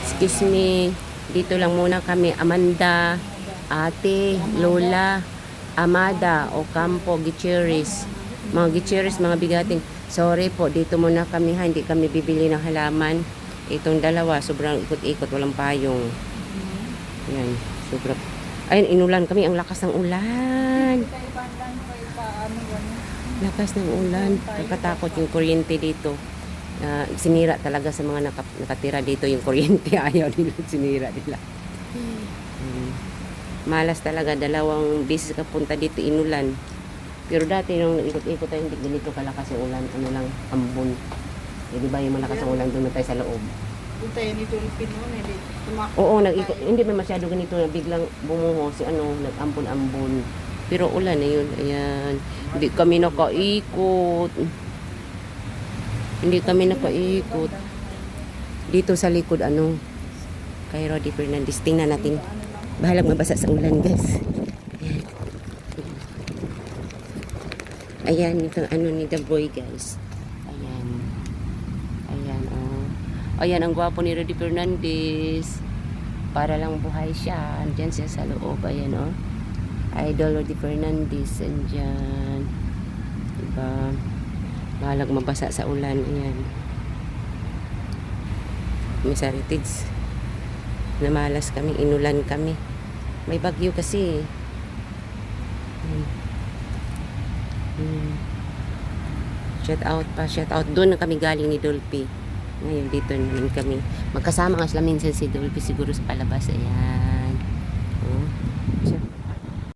Excuse me. Dito lang muna kami. Amanda, Ate, Lola, Amada, Ocampo, Gutierrez. Mga Gutierrez, mga bigating. Sorry po, dito muna kami ha. Hindi kami bibili ng halaman. Itong dalawa, sobrang ikot-ikot, walang payong. Yan, sobrang. Ayun, inulan kami. Ang lakas ng ulan. Lakas ng ulan. Nakatakot yung kuryente dito. Sinira talaga sa mga nakatira dito yung kuryente. Ayaw nila, sinira nila. Malas talaga, dalawang beses ka punta dito inulan. Pero dati nung ikot-ikot tayo, hindi ganito kalakas yung ulan. Ano lang, ambon. Eh, di ba yung malakas ang ulan, doon na tayo sa loob. Doon tayo ni Dolphin noon, hindi tumakbo. Oo, hindi man masyado ganito na biglang bumuho si nag-ambon-ambon. Pero ulan na yun, ayan. Hindi kami nakaikot. Hindi kami nakaikot. Dito sa likod, kay Roddy Fernandez. Tingnan natin. Bahalang mabasa sa ulan, guys. Ayan, itong ni The Boy, guys. Ayan. Ayan, oh. Ayan, ang gwapo ni Roddy Fernandez. Para lang buhay siya. Andyan siya sa loob. Ayan, oh. Idol Roddy Fernandez. Andyan. Diba? Bahalang mabasa sa ulan. Ayan. Miss Heritage. Namalas kami. Inulan kami. May bagyo kasi. Shout out pa, shout out. Doon na kami galing ni Dolphy. Ngayon dito naman kami. Magkasama nga sila minsan si Dolphy siguro sa palabas. Ayan.